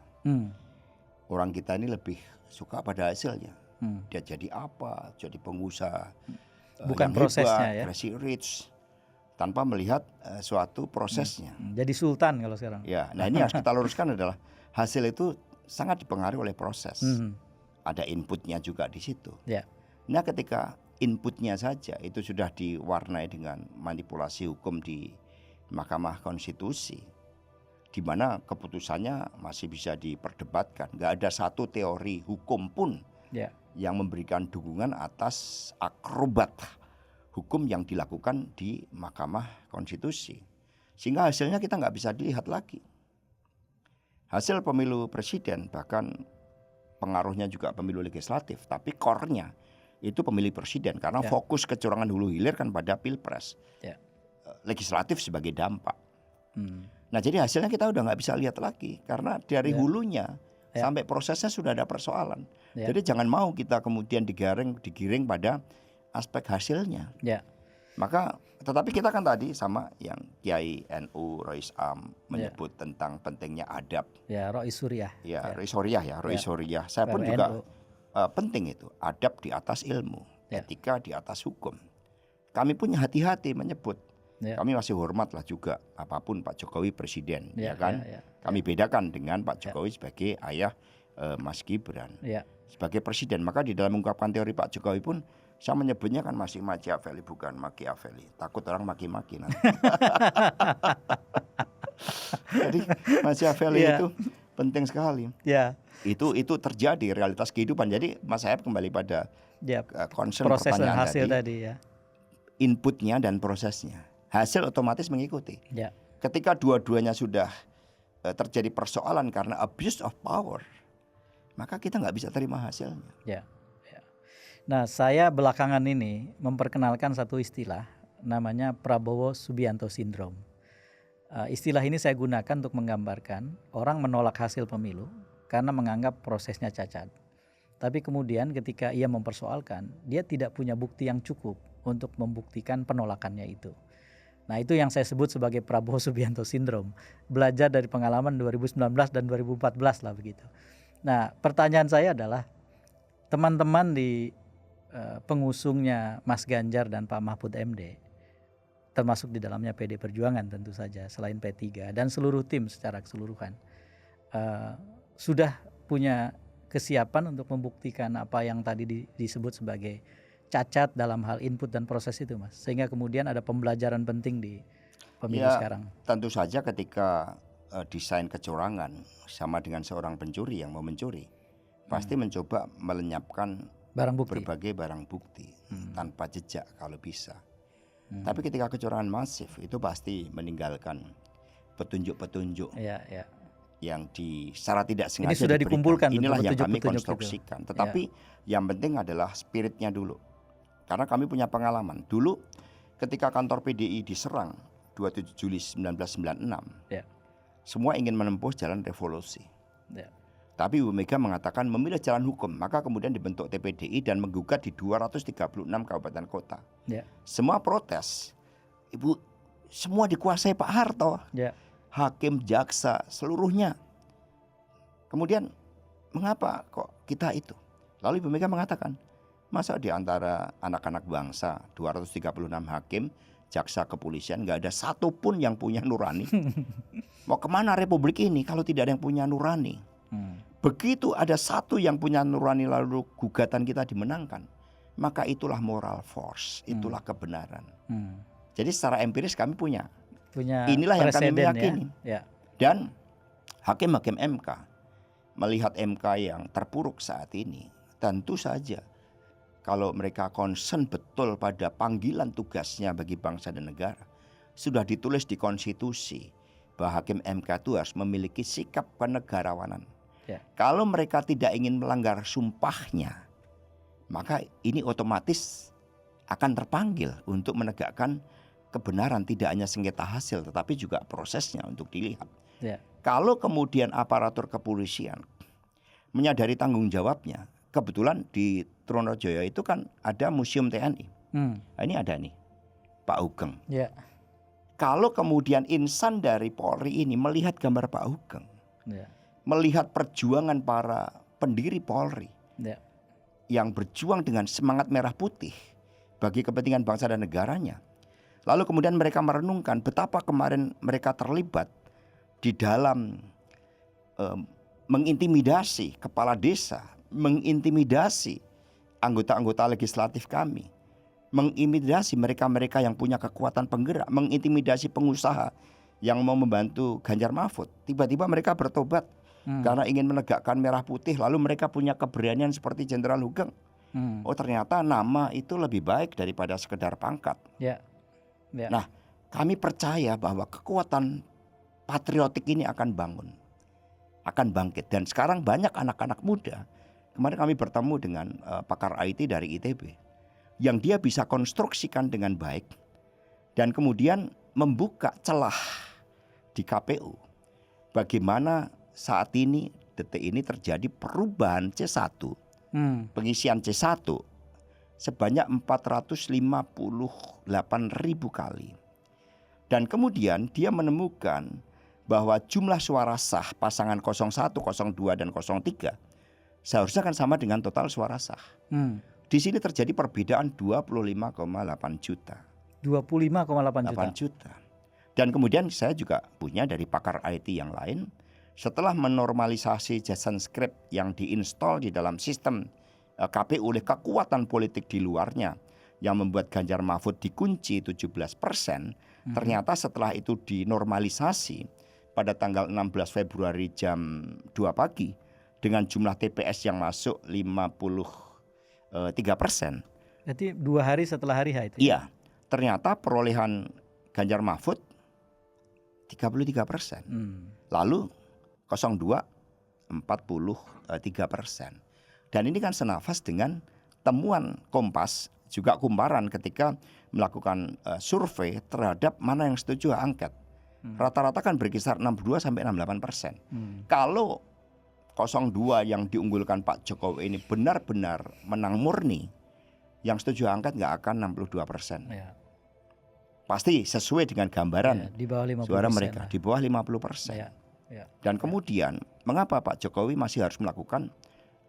Orang kita ini lebih suka pada hasilnya. Dia jadi apa, jadi pengusaha, bukan prosesnya hebat, crazy rich, tanpa melihat suatu prosesnya. Jadi sultan kalau sekarang. Nah ini harus kita luruskan adalah hasil itu sangat dipengaruhi oleh proses. Ada inputnya juga di situ. Nah ketika inputnya saja itu sudah diwarnai dengan manipulasi hukum di Mahkamah Konstitusi, di mana keputusannya masih bisa diperdebatkan. Nggak ada satu teori hukum pun yang memberikan dukungan atas akrobat hukum yang dilakukan di Mahkamah Konstitusi. Sehingga hasilnya kita nggak bisa dilihat lagi. Hasil pemilu presiden bahkan pengaruhnya juga pemilu legislatif, tapi core-nya itu pemilih presiden karena fokus kecurangan hulu hilir kan pada pilpres. Legislatif sebagai dampak. Nah jadi hasilnya kita udah nggak bisa lihat lagi karena dari hulunya sampai prosesnya sudah ada persoalan. Jadi jangan mau kita kemudian digiring pada aspek hasilnya. Maka tetapi kita kan tadi sama yang Kiai NU Rois Am menyebut tentang pentingnya adab. Rois Suriah. Rois Suriah. Saya pun juga penting itu adab di atas ilmu, etika di atas hukum. Kami punya hati-hati menyebut. Kami masih hormatlah juga apapun Pak Jokowi presiden, Kami bedakan dengan Pak Jokowi sebagai ayah Mas Gibran sebagai presiden. Maka di dalam mengungkapkan teori Pak Jokowi pun Saya menyebutnya kan masih Machiavelli, bukan Machiavelli. Takut orang maki-maki nanti. Jadi Machiavelli Iya. itu penting sekali. Ya, Itu terjadi realitas kehidupan. Jadi Mas Saib kembali pada ya, concern proses dan pertanyaan hasil tadi, tadi ya. inputnya dan prosesnya. Hasil otomatis mengikuti. Ya, Ketika dua-duanya sudah terjadi persoalan karena abuse of power, maka kita nggak bisa terima hasilnya. ya. Nah, saya belakangan ini memperkenalkan satu istilah namanya Prabowo Subianto Syndrome. Istilah ini saya gunakan untuk menggambarkan orang menolak hasil pemilu karena menganggap prosesnya cacat. Tapi kemudian ketika ia mempersoalkan, dia tidak punya bukti yang cukup untuk membuktikan penolakannya itu. Nah, itu yang saya sebut sebagai Prabowo Subianto Syndrome. Belajar dari pengalaman 2019 dan 2014 lah begitu. Nah, pertanyaan saya adalah teman-teman di pengusungnya Mas Ganjar dan Pak Mahfud MD, termasuk di dalamnya PD Perjuangan tentu saja, selain P3 dan seluruh tim secara keseluruhan, sudah punya kesiapan untuk membuktikan apa yang tadi disebut sebagai cacat dalam hal input dan proses itu, Mas, sehingga kemudian ada pembelajaran penting di pemilu sekarang. Tentu saja ketika desain kecurangan sama dengan seorang pencuri yang mau mencuri, pasti mencoba melenyapkan Barang bukti. berbagai barang bukti tanpa jejak kalau bisa. Tapi ketika kecurangan masif itu pasti meninggalkan petunjuk-petunjuk yang secara tidak sengaja ini sudah dikumpulkan. Inilah yang kami petunjuk konstruksikan. Tetapi yang penting adalah spiritnya dulu. Karena kami punya pengalaman. Dulu ketika kantor PDI diserang 27 Juli 1996, semua ingin menempuh jalan revolusi. Tapi Bu Mega mengatakan memilih jalan hukum, maka kemudian dibentuk TPDI dan menggugat di 236 kabupaten kota. Semua protes, Ibu, semua dikuasai Pak Harto, hakim, jaksa, seluruhnya. Kemudian mengapa kok kita itu? Lalu Ibu Mega mengatakan, masa di antara anak-anak bangsa 236 hakim, jaksa, kepolisian nggak ada satupun yang punya nurani? Mau kemana republik ini kalau tidak ada yang punya nurani? Begitu ada satu yang punya nurani lalu gugatan kita dimenangkan, maka itulah moral force, itulah kebenaran. Jadi secara empiris kami punya inilah yang kami meyakini. Dan hakim-hakim MK melihat MK yang terpuruk saat ini, tentu saja kalau mereka concern betul pada panggilan tugasnya bagi bangsa dan negara, sudah ditulis di konstitusi bahwa hakim MK itu harus memiliki sikap kenegarawanan. Kalau mereka tidak ingin melanggar sumpahnya, maka ini otomatis akan terpanggil untuk menegakkan kebenaran, tidak hanya sengketa hasil tetapi juga prosesnya untuk dilihat. Kalau kemudian aparatur kepolisian menyadari tanggung jawabnya, kebetulan di Trunojoyo itu kan ada museum TNI. Ini ada nih Pak Hugeng. Kalau kemudian insan dari Polri ini melihat gambar Pak Hugeng, melihat perjuangan para pendiri Polri yang berjuang dengan semangat merah putih bagi kepentingan bangsa dan negaranya, lalu kemudian mereka merenungkan betapa kemarin mereka terlibat di dalam mengintimidasi kepala desa, mengintimidasi anggota-anggota legislatif kami, mengintimidasi mereka-mereka yang punya kekuatan penggerak, mengintimidasi pengusaha yang mau membantu Ganjar Mahfud. Tiba-tiba mereka bertobat karena ingin menegakkan merah putih, lalu mereka punya keberanian seperti Jenderal Hugeng. Oh, ternyata nama itu lebih baik daripada sekedar pangkat. Nah, kami percaya bahwa kekuatan patriotik ini akan bangun, akan bangkit. Dan sekarang banyak anak-anak muda. Kemarin kami bertemu dengan pakar IT dari ITB, yang dia bisa konstruksikan dengan baik dan kemudian membuka celah di KPU. Bagaimana saat ini, detik ini terjadi perubahan C1, pengisian C1 sebanyak 458.000 kali. Dan kemudian dia menemukan bahwa jumlah suara sah pasangan 01, 02, dan 03 seharusnya kan sama dengan total suara sah. Di sini terjadi perbedaan 25,8 juta. 25,8 juta. Dan kemudian saya juga punya dari pakar IT yang lain, setelah menormalisasi JSON script yang diinstal di dalam sistem KPU oleh kekuatan politik di luarnya yang membuat Ganjar Mahfud dikunci 17%, ternyata setelah itu dinormalisasi pada tanggal 16 Februari jam 2 pagi dengan jumlah TPS yang masuk 53%. Berarti 2 hari setelah hari H itu? Iya, ternyata perolehan Ganjar Mahfud 33%. Lalu 02 43%. Dan ini kan senafas dengan temuan Kompas, juga Kumparan ketika melakukan survei terhadap mana yang setuju hak angket. Rata-rata kan berkisar 62 sampai 68%. Kalau 02 yang diunggulkan Pak Jokowi ini benar-benar menang murni, yang setuju hak angket nggak akan 62%. Ya. Pasti sesuai dengan gambaran di bawah 50% suara mereka, lah. di bawah 50%. Dan kemudian mengapa Pak Jokowi masih harus melakukan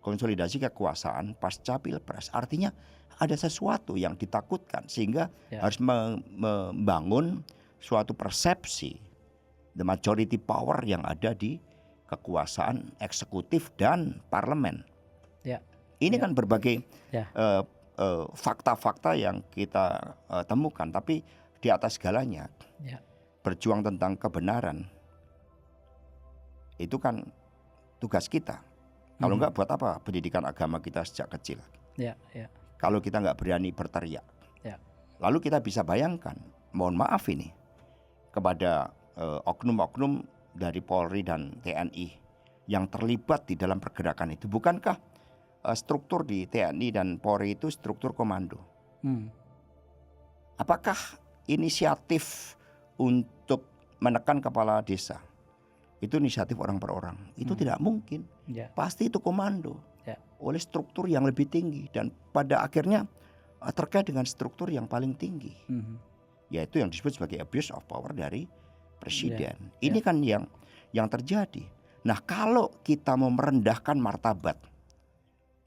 konsolidasi kekuasaan pasca Pilpres? Artinya ada sesuatu yang ditakutkan sehingga harus membangun suatu persepsi the majority power yang ada di kekuasaan eksekutif dan parlemen. Ini kan berbagai fakta-fakta yang kita temukan, tapi di atas segalanya berjuang tentang kebenaran itu kan tugas kita. Kalau enggak buat apa pendidikan agama kita sejak kecil? Kalau kita enggak berani berteriak. Lalu kita bisa bayangkan, mohon maaf ini, kepada oknum-oknum dari Polri dan TNI yang terlibat di dalam pergerakan itu. Bukankah struktur di TNI dan Polri itu struktur komando? Apakah inisiatif untuk menekan kepala desa itu inisiatif orang per orang? Itu tidak mungkin. Pasti itu komando oleh struktur yang lebih tinggi dan pada akhirnya terkait dengan struktur yang paling tinggi, yaitu yang disebut sebagai abuse of power dari presiden. Ini kan yang terjadi. Nah, kalau kita mau merendahkan martabat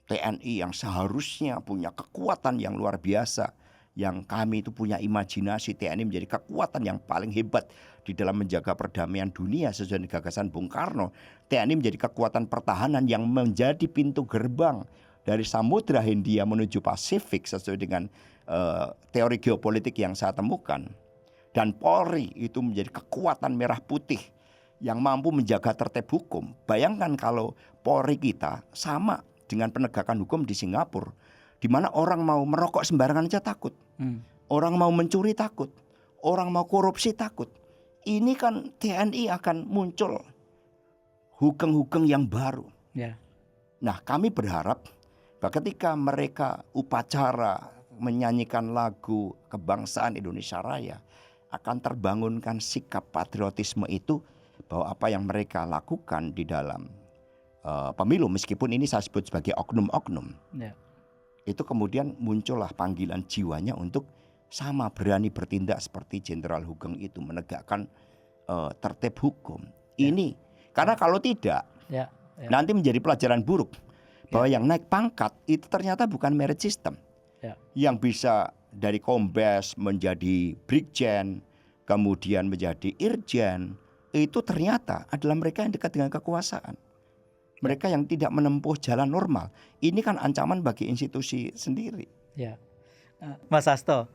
TNI yang seharusnya punya kekuatan yang luar biasa, yang kami itu punya imajinasi TNI menjadi kekuatan yang paling hebat di dalam menjaga perdamaian dunia sesuai dengan gagasan Bung Karno. TNI menjadi kekuatan pertahanan yang menjadi pintu gerbang dari Samudra Hindia menuju Pasifik sesuai dengan teori geopolitik yang saya temukan. Dan Polri itu menjadi kekuatan merah putih yang mampu menjaga tertib hukum. Bayangkan kalau Polri kita sama dengan penegakan hukum di Singapura, di mana orang mau merokok sembarangan aja takut, orang mau mencuri takut, orang mau korupsi takut. Ini kan TNI akan muncul hugeng-hugeng yang baru. Nah, kami berharap bahwa ketika mereka upacara menyanyikan lagu kebangsaan Indonesia Raya, akan terbangunkan sikap patriotisme itu, bahwa apa yang mereka lakukan di dalam pemilu, meskipun ini saya sebut sebagai oknum-oknum, itu kemudian muncullah panggilan jiwanya untuk sama berani bertindak seperti Jenderal Hugeng itu, menegakkan tertib hukum. Ini karena kalau tidak nanti menjadi pelajaran buruk bahwa yang naik pangkat itu ternyata bukan merit system. Yang bisa dari kombes menjadi brigjen, kemudian menjadi irjen, itu ternyata adalah mereka yang dekat dengan kekuasaan. Mereka yang tidak menempuh jalan normal. Ini kan ancaman bagi institusi sendiri. Mas Hasto,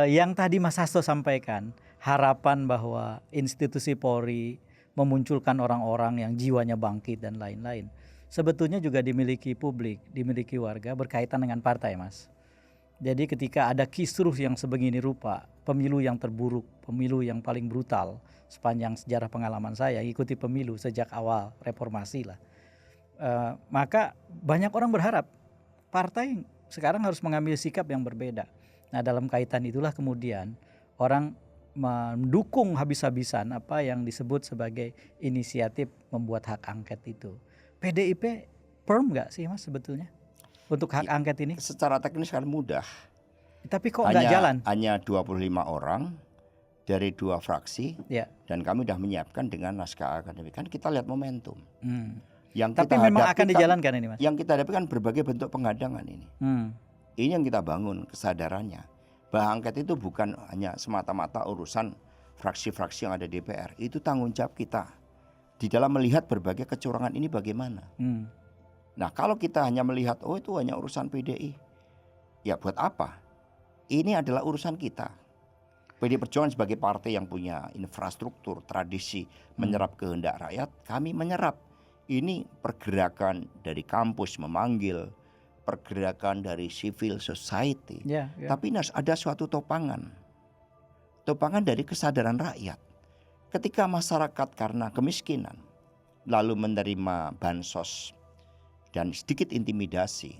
yang tadi Mas Hasto sampaikan, harapan bahwa institusi Polri memunculkan orang-orang yang jiwanya bangkit dan lain-lain, sebetulnya juga dimiliki publik, dimiliki warga berkaitan dengan partai, Mas. Jadi ketika ada kisruh yang sebegini rupa, pemilu yang terburuk, pemilu yang paling brutal sepanjang sejarah pengalaman saya, ikuti pemilu sejak awal reformasi lah. Maka banyak orang berharap partai sekarang harus mengambil sikap yang berbeda. Nah, dalam kaitan itulah kemudian orang mendukung habis-habisan apa yang disebut sebagai inisiatif membuat hak angket itu. PDIP firm nggak sih, Mas, sebetulnya untuk hak angket ini? Secara teknis kan mudah. Tapi kok nggak jalan? Hanya 25 orang dari 2 fraksi, dan kami sudah menyiapkan dengan naskah akademik. Kan kita lihat momentum. Yang tapi kita memang akan dijalankan ini, Mas? Yang kita hadapi kan berbagai bentuk penghadangan ini. Ini yang kita bangun kesadarannya. Bahwa angket itu bukan hanya semata-mata urusan fraksi-fraksi yang ada di DPR. Itu tanggung jawab kita di dalam melihat berbagai kecurangan ini bagaimana. Nah, kalau kita hanya melihat oh itu hanya urusan PDI, ya buat apa? Ini adalah urusan kita. PDI Perjuangan sebagai partai yang punya infrastruktur, tradisi menyerap kehendak rakyat, kami menyerap. Ini pergerakan dari kampus memanggil, pergerakan dari civil society. Tapi ada suatu topangan dari kesadaran rakyat. Ketika masyarakat karena kemiskinan lalu menerima bansos dan sedikit intimidasi,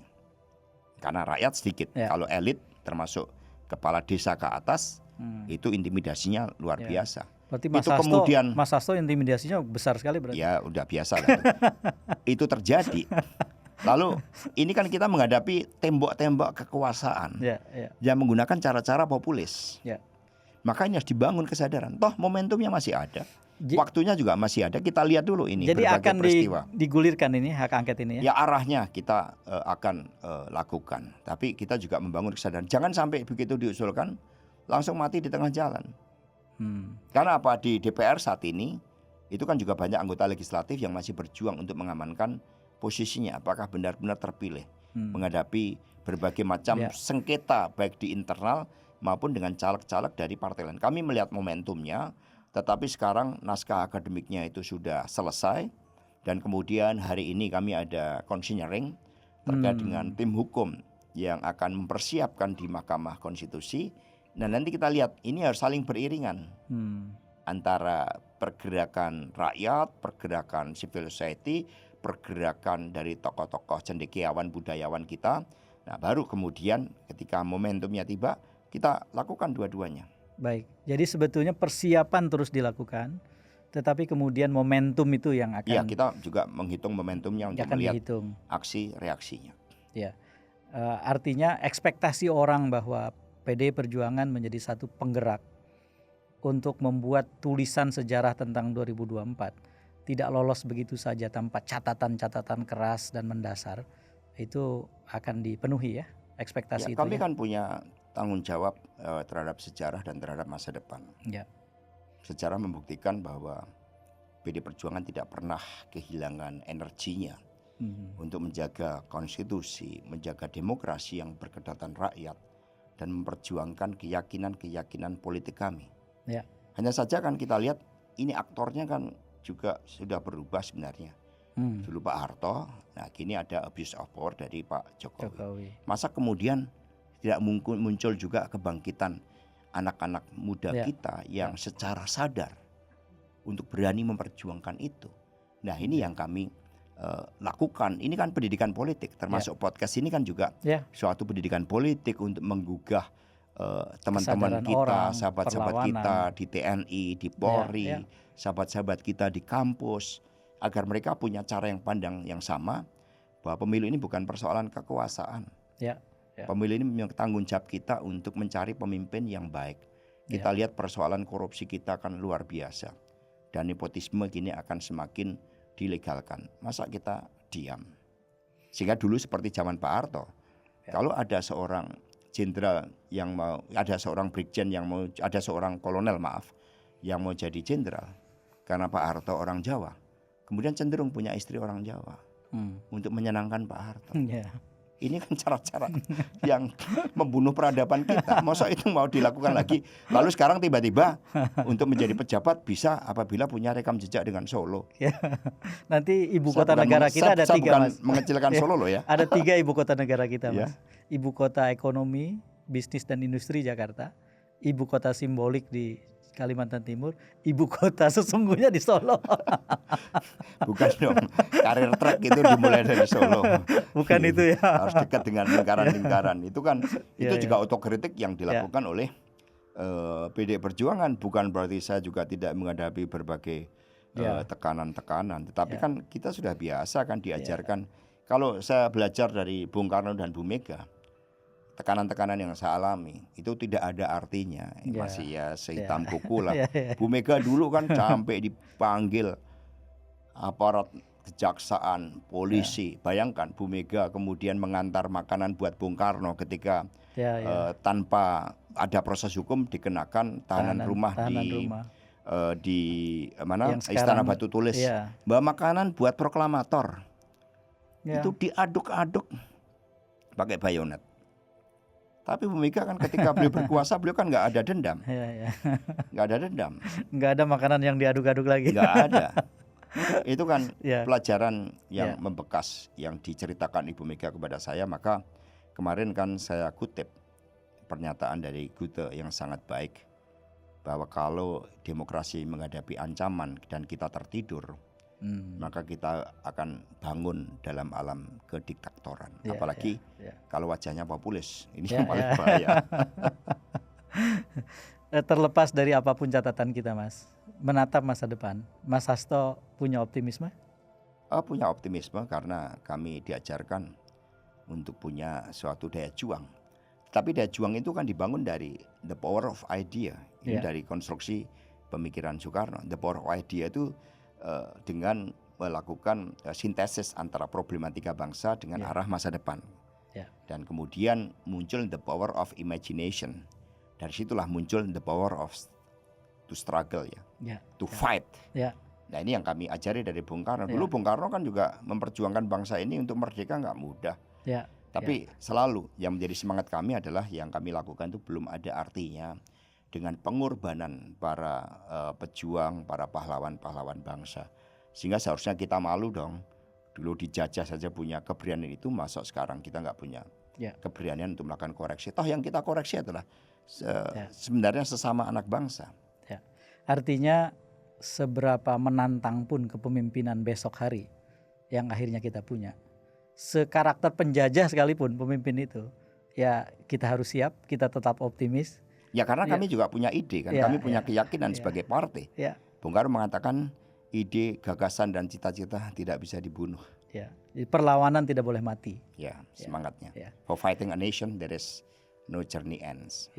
karena rakyat sedikit, kalau elit termasuk kepala desa ke atas, itu intimidasinya luar biasa. Berarti Mas Hasto intimidasinya besar sekali berarti. Ya udah biasa lah. Itu terjadi. Lalu ini kan kita menghadapi tembok-tembok kekuasaan yang menggunakan cara-cara populis. Makanya harus dibangun kesadaran. Toh momentumnya masih ada, waktunya juga masih ada. Kita lihat dulu ini. Jadi akan digulirkan ini hak angket ini ya? Ya arahnya kita akan lakukan. Tapi kita juga membangun kesadaran. Jangan sampai begitu diusulkan langsung mati di tengah jalan. Karena apa, di DPR saat ini itu kan juga banyak anggota legislatif yang masih berjuang untuk mengamankan posisinya, apakah benar-benar terpilih menghadapi berbagai macam sengketa baik di internal maupun dengan caleg-caleg dari partai lain. Kami melihat momentumnya, tetapi sekarang naskah akademiknya itu sudah selesai dan kemudian hari ini kami ada considering terkait dengan tim hukum yang akan mempersiapkan di Mahkamah Konstitusi. Nah nanti kita lihat ini harus saling beriringan antara pergerakan rakyat, pergerakan civil society, pergerakan dari tokoh-tokoh cendekiawan budayawan kita. Nah baru kemudian ketika momentumnya tiba kita lakukan dua-duanya. Baik, jadi sebetulnya persiapan terus dilakukan, tetapi kemudian momentum itu yang akan. Ya kita juga menghitung momentumnya untuk melihat aksi reaksinya. Ya, artinya ekspektasi orang bahwa PDI Perjuangan menjadi satu penggerak untuk membuat tulisan sejarah tentang 2024 tidak lolos begitu saja tanpa catatan-catatan keras dan mendasar, itu akan dipenuhi ya ekspektasi itu. Kami kan punya tanggung jawab terhadap sejarah dan terhadap masa depan. Sejarah membuktikan bahwa PDI Perjuangan tidak pernah kehilangan energinya untuk menjaga konstitusi, menjaga demokrasi yang berkedaulatan rakyat, dan memperjuangkan keyakinan-keyakinan politik kami. Hanya saja kan kita lihat ini aktornya kan juga sudah berubah sebenarnya. Dulu Pak Harto, nah kini ada abuse of power dari Pak Jokowi. Masa kemudian tidak muncul juga kebangkitan anak-anak muda kita yang secara sadar untuk berani memperjuangkan itu. Nah ini yang kami lakukan. Ini kan pendidikan politik, termasuk podcast ini kan juga suatu pendidikan politik untuk menggugah teman-teman kita, sahabat-sahabat kita di TNI, di Polri, sahabat-sahabat kita di kampus, agar mereka punya cara yang pandang yang sama bahwa pemilu ini bukan persoalan kekuasaan. Pemilu ini memang tanggung jawab kita untuk mencari pemimpin yang baik. Kita lihat persoalan korupsi kita kan luar biasa, dan nepotisme kini akan semakin dilegalkan. Masa kita diam? Sehingga dulu seperti zaman Pak Harto, kalau ada seorang jenderal yang mau, ada seorang brigjen yang mau, ada seorang kolonel yang mau jadi jenderal, karena Pak Harto orang Jawa, kemudian cenderung punya istri orang Jawa untuk menyenangkan Pak Harto. Ini kan cara-cara yang membunuh peradaban kita. Masa itu mau dilakukan lagi? Lalu sekarang tiba-tiba untuk menjadi pejabat bisa apabila punya rekam jejak dengan Solo. Nanti ibu kota negara kita ada 3, Mas. Mengecilkan Solo loh ya. Ada 3 ibu kota negara kita, Mas. Ibu kota ekonomi, bisnis dan industri Jakarta, ibu kota simbolik di Kalimantan Timur, ibu kota sesungguhnya di Solo. Bukan dong, karir trek itu dimulai dari Solo. Bukan itu ya. Harus dekat dengan lingkaran-lingkaran. Itu kan itu juga otokritik yang dilakukan oleh PDI Perjuangan. Bukan berarti saya juga tidak menghadapi berbagai tekanan-tekanan. Tetapi kan kita sudah biasa kan diajarkan. Kalau saya belajar dari Bung Karno dan Bu Mega, tekanan-tekanan yang saya alami itu tidak ada artinya, masih ya sehitam kuku lah. Bu Mega dulu kan sampai dipanggil aparat kejaksaan, polisi. Bayangkan Bu Mega kemudian mengantar makanan buat Bung Karno ketika tanpa ada proses hukum dikenakan tahanan rumah di mana Istana Batu Tulis. Bawa makanan buat proklamator. Ya. itu diaduk-aduk pakai bayonet. Tapi Bu Mega kan ketika beliau berkuasa, beliau kan nggak ada dendam, Ya. nggak ada dendam, Nggak ada makanan yang diaduk-aduk lagi. nggak ada. Itu kan Ya. pelajaran yang Ya. membekas yang diceritakan Ibu Mega kepada saya. Maka kemarin kan saya kutip pernyataan dari Goethe yang sangat baik, bahwa kalau demokrasi menghadapi ancaman dan kita tertidur, maka kita akan bangun dalam alam kediktatoran. Ya, Apalagi ya. kalau wajahnya populis, ini Ya, yang paling ya. bahaya. Terlepas dari apapun catatan kita, Mas, menatap masa depan, Mas Hasto punya optimisme? Punya optimisme karena kami diajarkan untuk punya suatu daya juang. Tapi daya juang itu kan dibangun dari the power of idea. Ini dari konstruksi pemikiran Soekarno. The power of idea itu dengan melakukan sintesis antara problematika bangsa dengan arah masa depan. Dan kemudian muncul the power of imagination. Dari situlah muncul the power of to struggle, to fight. Nah, ini yang kami ajari dari Bung Karno. Dulu Bung Karno kan juga memperjuangkan bangsa ini untuk merdeka nggak mudah. Tapi selalu yang menjadi semangat kami adalah yang kami lakukan itu belum ada artinya dengan pengorbanan para pejuang, para pahlawan-pahlawan bangsa. Sehingga seharusnya kita malu dong. Dulu dijajah saja punya keberanian itu, masa sekarang kita nggak punya keberanian untuk melakukan koreksi. Toh yang kita koreksi adalah sebenarnya sesama anak bangsa. Artinya seberapa menantang pun kepemimpinan besok hari yang akhirnya kita punya, sekarakter penjajah sekalipun pemimpin itu, ya kita harus siap, kita tetap optimis. Ya karena kami juga punya ide kan, kami punya keyakinan sebagai partai. Bung Karno mengatakan ide, gagasan dan cita-cita tidak bisa dibunuh. Perlawanan tidak boleh mati. Semangatnya. For fighting a nation there is no journey ends.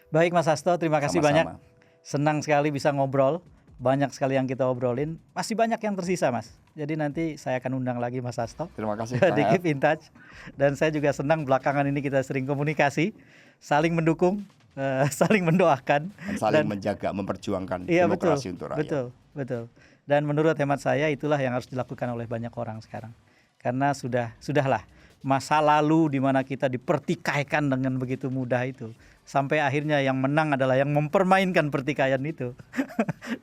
Baik Mas Hasto, terima kasih Sama-sama. banyak. Senang sekali bisa ngobrol. Banyak sekali yang kita obrolin. Masih banyak yang tersisa, Mas. Jadi nanti saya akan undang lagi Mas Hasto. Terima kasih di Keep in Touch. Dan saya juga senang belakangan ini kita sering komunikasi, saling mendukung, saling mendoakan, dan saling menjaga, memperjuangkan demokrasi untuk rakyat. Betul. Dan menurut hemat saya itulah yang harus dilakukan oleh banyak orang sekarang. Karena sudahlah masa lalu di mana kita dipertikaikan dengan begitu mudah itu, sampai akhirnya yang menang adalah yang mempermainkan pertikaian itu.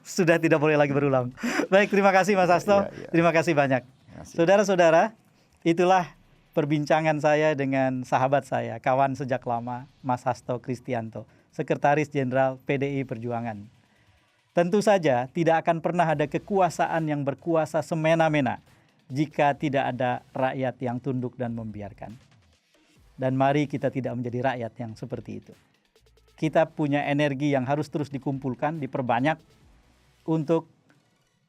Sudah tidak boleh lagi berulang. Baik, terima kasih Mas Hasto. Terima kasih banyak. Saudara-saudara, itulah perbincangan saya dengan sahabat saya, kawan sejak lama, Mas Hasto Kristianto, Sekretaris Jenderal PDI Perjuangan. Tentu saja tidak akan pernah ada kekuasaan yang berkuasa semena-mena jika tidak ada rakyat yang tunduk dan membiarkan. Dan mari kita tidak menjadi rakyat yang seperti itu. Kita punya energi yang harus terus dikumpulkan, diperbanyak untuk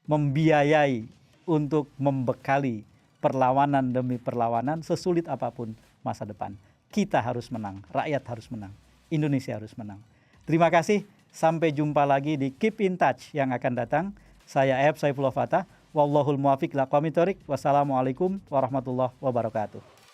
membiayai, untuk membekali perlawanan demi perlawanan sesulit apapun masa depan. Kita harus menang, rakyat harus menang, Indonesia harus menang. Terima kasih, sampai jumpa lagi di Keep in Touch yang akan datang. Saya Saifullah Fatah. Wallahul muwaffiq ila aqwamit thoriq. Wassalamualaikum warahmatullahi wabarakatuh.